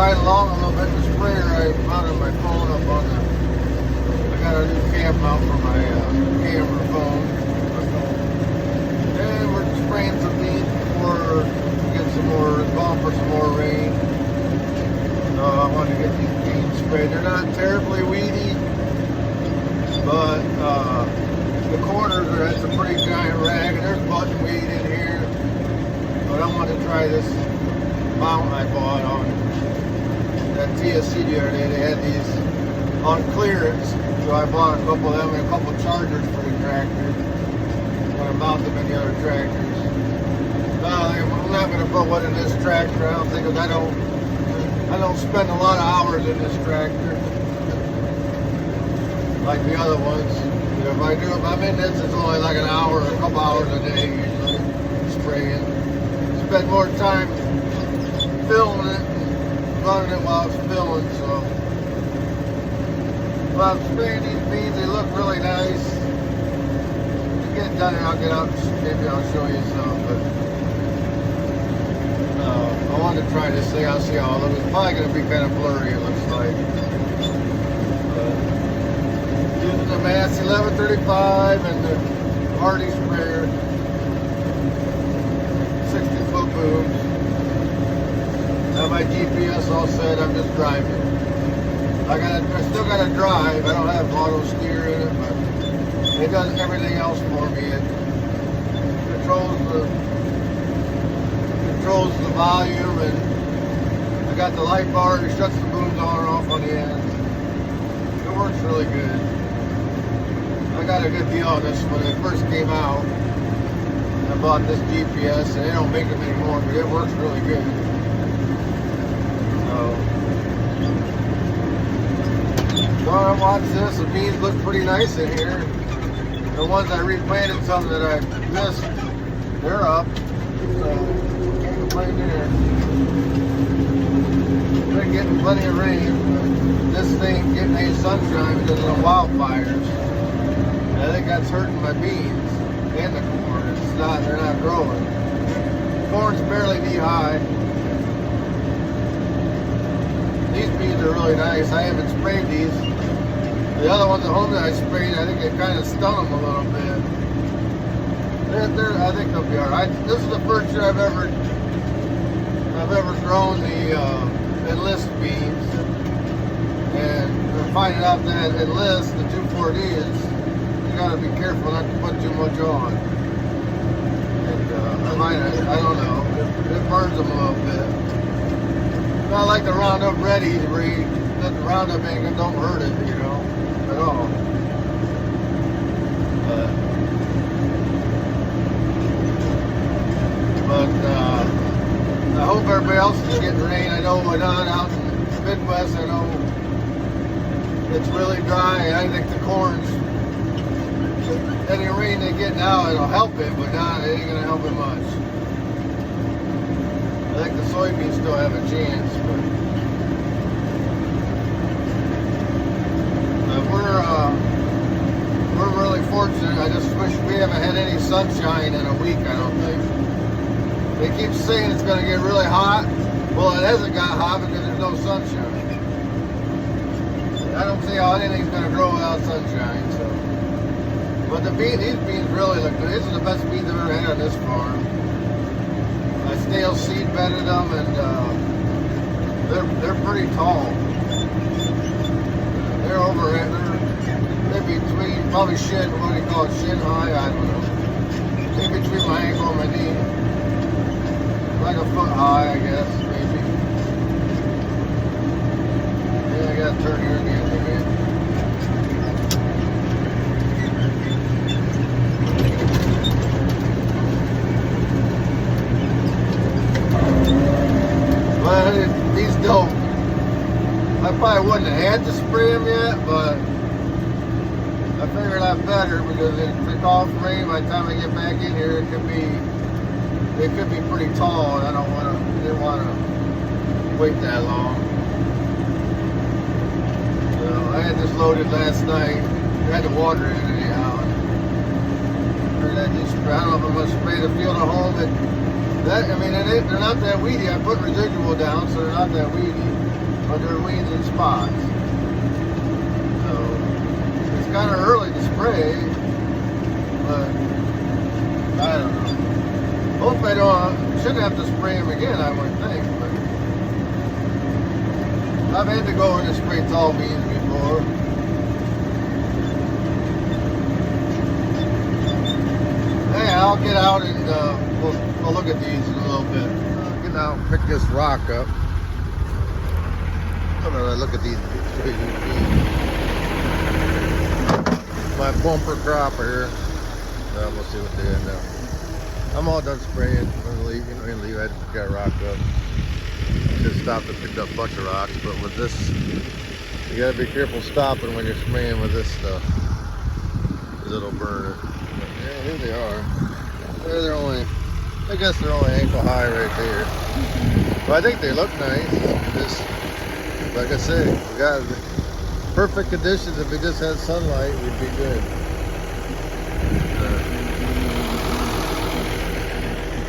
ride along a little bit in the sprayer. I mounted my phone up on the. I got a new cam mount for my camera phone. And we're spraying some beans before we get some more, going for some more rain. I want to get these beans sprayed. They're not terribly weedy, but the corners are at a pretty giant rag, and there's buttonweed in here. But I want to try this mount I bought on that TSC the other day. They had these on clearance, so I bought a couple of them and a couple of chargers for the tractor. I'm going to mount them in the other tractors. I'm not going to put one in this tractor. I don't think, because I don't spend a lot of hours in this tractor like the other ones. If I do, if I'm in this, it's only like an hour, a couple hours a day usually spraying. Spend more time filming it and running it while it's filling. So while I'm spraying these beans, they look really nice. To get done, I'll get out. Maybe I'll show you some. But I wanted to try this thing. I'll see how it looks. It's probably going to be kind of blurry. It looks like. Using the Massey 1135 and the Hardi sprayer, 60-foot booms. Have my GPS all set. I'm just driving. I still got to drive. I don't have auto steer in it, but it does everything else for me. It controls the volume, and I got the light bar that shuts the booms on and off on the end. It works really good. I got a good deal on this when it first came out. I bought this GPS, and they don't make them anymore, but it works really good. So I watch this. The beans look pretty nice in here. The ones I replanted, some that I missed, they're up. So can't complain there. We're getting plenty of rain. This thing ain't getting any sunshine because of the wildfires. I think that's hurting my beans and the corn. It's not, they're not growing. Corn's barely knee high. These beans are really nice. I haven't sprayed these. The other ones at home that I sprayed, I think it kind of stung them a little bit. I think they'll be alright. This is the first year I've ever grown the enlist beans, and we're finding out that enlist, the 2,4-Ds, you gotta be careful not to put too much on. And I don't know, it burns them a little bit. Not like the Roundup Readies where you let the Roundup in and don't hurt it, you know, at all. But I hope everybody else is getting rain. I know we're not out in the Midwest. I know it's really dry, and I think the corn's, any rain they get now, it'll help it, but not, it ain't gonna help it much. I think the soybeans still have a chance, but we're really fortunate. I just wish we haven't had any sunshine in a week, I don't think. They keep saying it's going to get really hot. Well, it hasn't got hot because there's no sunshine. I don't see how anything's going to grow without sunshine. So, but these beans really look good. These are the best beans I've ever had on this farm. I stale seed bedded them, and they're pretty tall. They're over it. They're between probably shin. What do you call it? Shin high? I don't know. In between my ankle and my knee. Like a foot high, I guess, maybe. Yeah, I gotta turn here again, maybe. But these don't. I probably wouldn't have had to spray them yet, but I figured I'd better because if it calls rain, by the time I get back in here, it could be pretty tall, and I didn't want to wait that long. So I had this loaded last night. I had to water it anyhow. I don't know if I'm going to spray the field at home. They're not that weedy. I put residual down, so they're not that weedy. but they're weeds in spots. So it's kind of early to spray, but I don't know. Hopefully I shouldn't have to spray them again, I would think, but I've had to go in and spray tall beans before. Hey, I'll get out and we'll look at these in a little bit. I'll get out and pick this rock up. I'm gonna look at these. My bumper crop here. We'll see what they end up. I'm all done spraying. I'm gonna leave. I had to pick that rock up. Just stopped and picked up a bunch of rocks, but with this, you gotta be careful stopping when you're spraying with this stuff, because it'll burn it. But yeah, here they are. They're only, I guess they're only ankle high right there. But I think they look nice. Just like I said, we got perfect conditions. If we just had sunlight, we'd be good.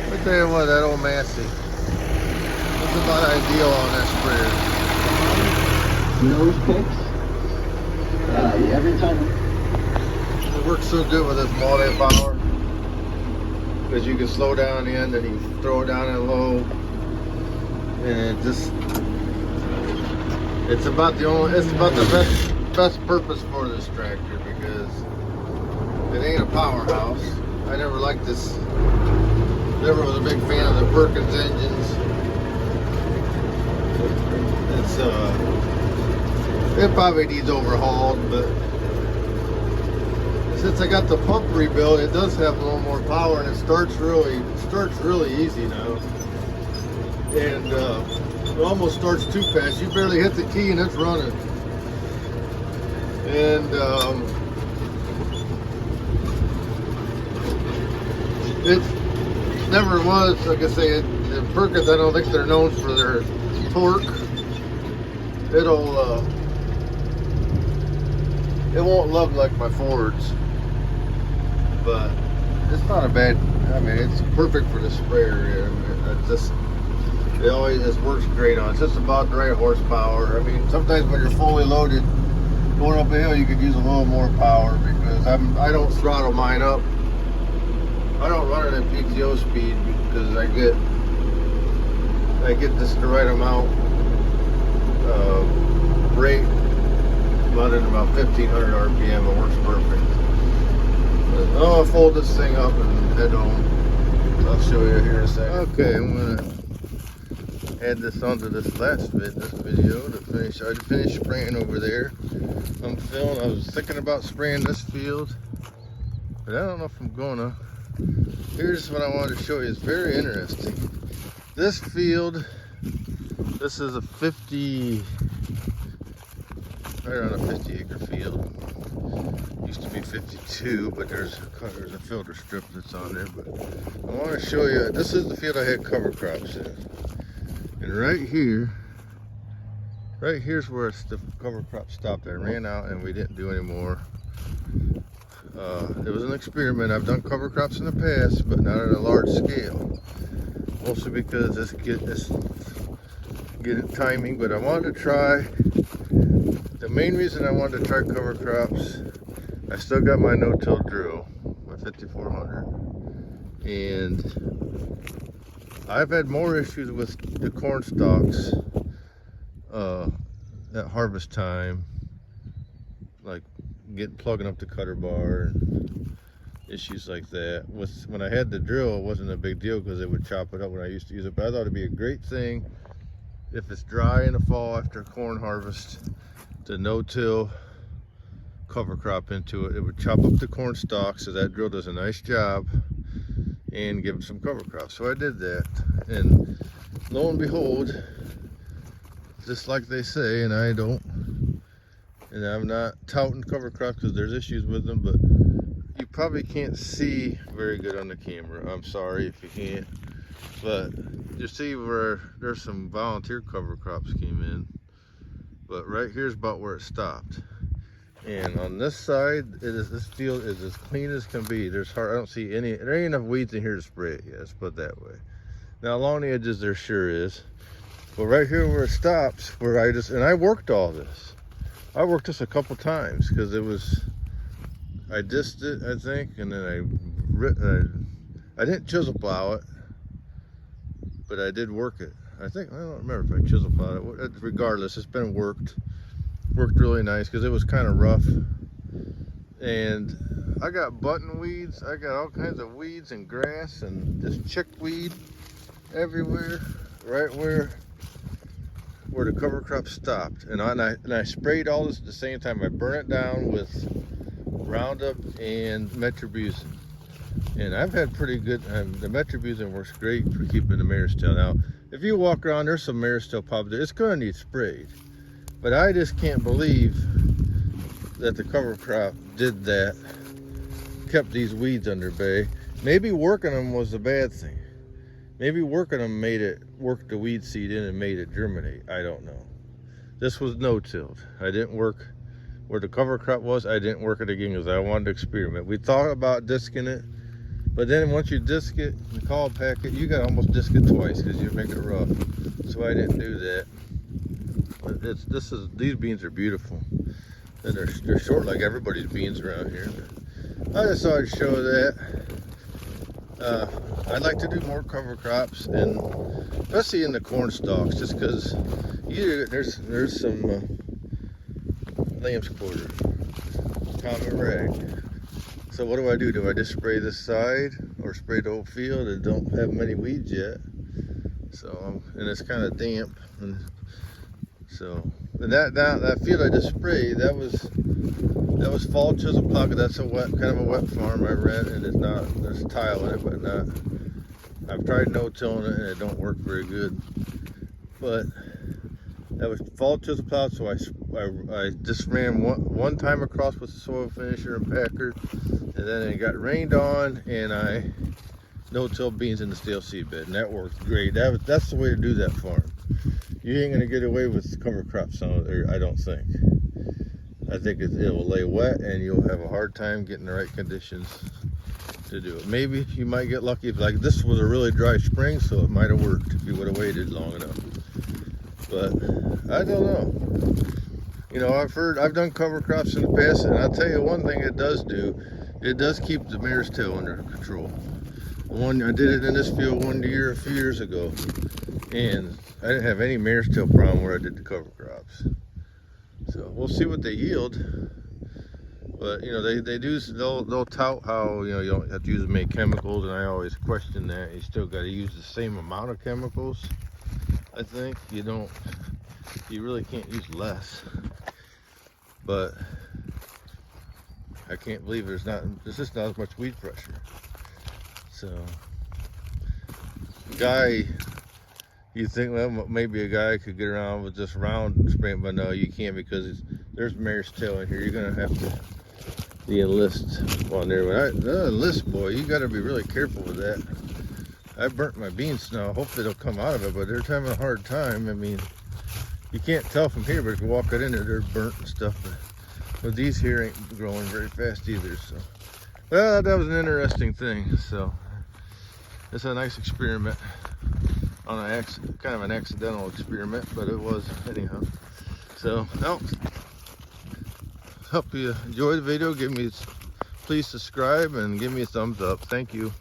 Let me tell you what, that old Massey. It's about ideal on that sprayer. Nose picks. Every time. It works so good with this multi-power because you can slow down in, then you can throw it down in low, and it's about the best purpose for this tractor, because it ain't a powerhouse. I never liked this. Never was a big fan of the Perkins engines. It probably needs overhauled, but since I got the pump rebuilt, it does have a little more power, and it starts really easy now. And it almost starts too fast. You barely hit the key and it's running. And it never was, like I say, the Perkins, I don't think they're known for their torque. It won't love like my Fords, but it's not a bad. I mean, it's perfect for the sprayer here. It always works great on. It's just about the right horsepower. I mean, sometimes when you're fully loaded, going up a hill, you could use a little more power, because I don't throttle mine up. I don't run it at PTO speed because I get just the right amount rate. Running about 1500 RPM, it works perfect. But, I'll fold this thing up and head home. I'll show you here in a second. Okay, I'm gonna add this onto this last video to finish. I finished spraying over there. I was thinking about spraying this field, but I don't know if I'm gonna. Here's what I wanted to show you. It's very interesting. This field, this is a 50. Right on a 50-acre field. Used to be 52, but there's a filter strip that's on there. But I want to show you, this is the field I had cover crops in. And right here's where the cover crop stopped. I ran out and we didn't do any more. It was an experiment. I've done cover crops in the past, but not at a large scale. Mostly because it's get timing, but I wanted to try. The main reason I wanted to try cover crops, I still got my no-till drill, my 5400, and I've had more issues with the corn stalks at harvest time, like plugging up the cutter bar and issues like that. When I had the drill, it wasn't a big deal because it would chop it up when I used to use it, but I thought it'd be a great thing if it's dry in the fall after corn harvest, to no-till cover crop into it. It would chop up the corn stalks, so that drill does a nice job, and give them some cover crop. So I did that, and lo and behold, just like they say, and I'm not touting cover crops because there's issues with them, but you probably can't see very good on the camera. I'm sorry if you can't, but you see where there's some volunteer cover crops came in. But right here's about where it stopped, and on this side, this field is as clean as can be. I don't see any. There ain't enough weeds in here to spray it yet. Let's put it that way. Now along the edges, there sure is, But right here where it stops, where I worked all this. I worked this a couple times because I dissed it, I think, and then I didn't chisel plow it, but I did work it. I don't remember if I chisel plowed it. Regardless, it's been worked really nice because it was kind of rough. And I got button weeds, I got all kinds of weeds and grass and just chickweed everywhere, right where the cover crop stopped. And I sprayed all this at the same time. I burned it down with Roundup and Metribuzin. And I've had pretty good, the Metribuzin works great for keeping the mare's tail. Now, if you walk around, there's some mare's tail pop there. It's gonna need sprayed. But I just can't believe that the cover crop did that, kept these weeds under bay. Maybe working them was a bad thing. Maybe working them worked the weed seed in and made it germinate. I don't know. This was no-tilled. I didn't work where the cover crop was. I didn't work it again because I wanted to experiment. We thought about disking it, but then once you disc it and call pack it, you got to almost disc it twice because you make it rough. So I didn't do that. But these beans are beautiful. And they're short like everybody's beans around here. I just thought I'd show that. I'd like to do more cover crops, and especially in the corn stalks, just because there's some lamb's quarter, common rag. So what do? Do I just spray this side or spray the whole field? It don't have many weeds yet. So and it's kind of damp, and and that field I just sprayed, that was fall chisel plow. That's kind of a wet farm I rent, and there's tile in it, but not. I've tried no-tilling it and it don't work very good. But that was fall chisel plow, so I just ran one time across with the soil finisher and packer, and then it got rained on, and I no-tilled beans in the stale seed bed, and that worked great. That's the way to do that farm. You ain't gonna get away with cover crops on there, I don't think. I think it will lay wet and you'll have a hard time getting the right conditions to do it. Maybe you might get lucky if, like, this was a really dry spring, so it might have worked if you would have waited long enough. But I don't know. You know, I've done cover crops in the past, and I'll tell you one thing it does do. It does keep the mare's tail under control. I did it in this field one year, a few years ago, and I didn't have any mare's tail problem where I did the cover crops. So we'll see what they yield. But you know, they'll tout how, you know, you don't have to use as many chemicals, and I always question that. You still got to use the same amount of chemicals. I think you really can't use less. But I can't believe there's just not as much weed pressure. So you think, well, maybe a guy could get around with just round spraying, but no, you can't, because there's mare's tail in here. You're gonna have to enlist on there. But the enlist, boy, you got to be really careful with that. I burnt my beans now. Hopefully they'll come out of it, but they're having a hard time. I mean, you can't tell from here, but if you walk it in there, they're burnt and stuff. But these here ain't growing very fast either. So, well, that was an interesting thing. So it's a nice experiment on kind of an accidental experiment, but it was anyhow. So, well, hope you enjoyed the video. Please subscribe and give me a thumbs up. Thank you.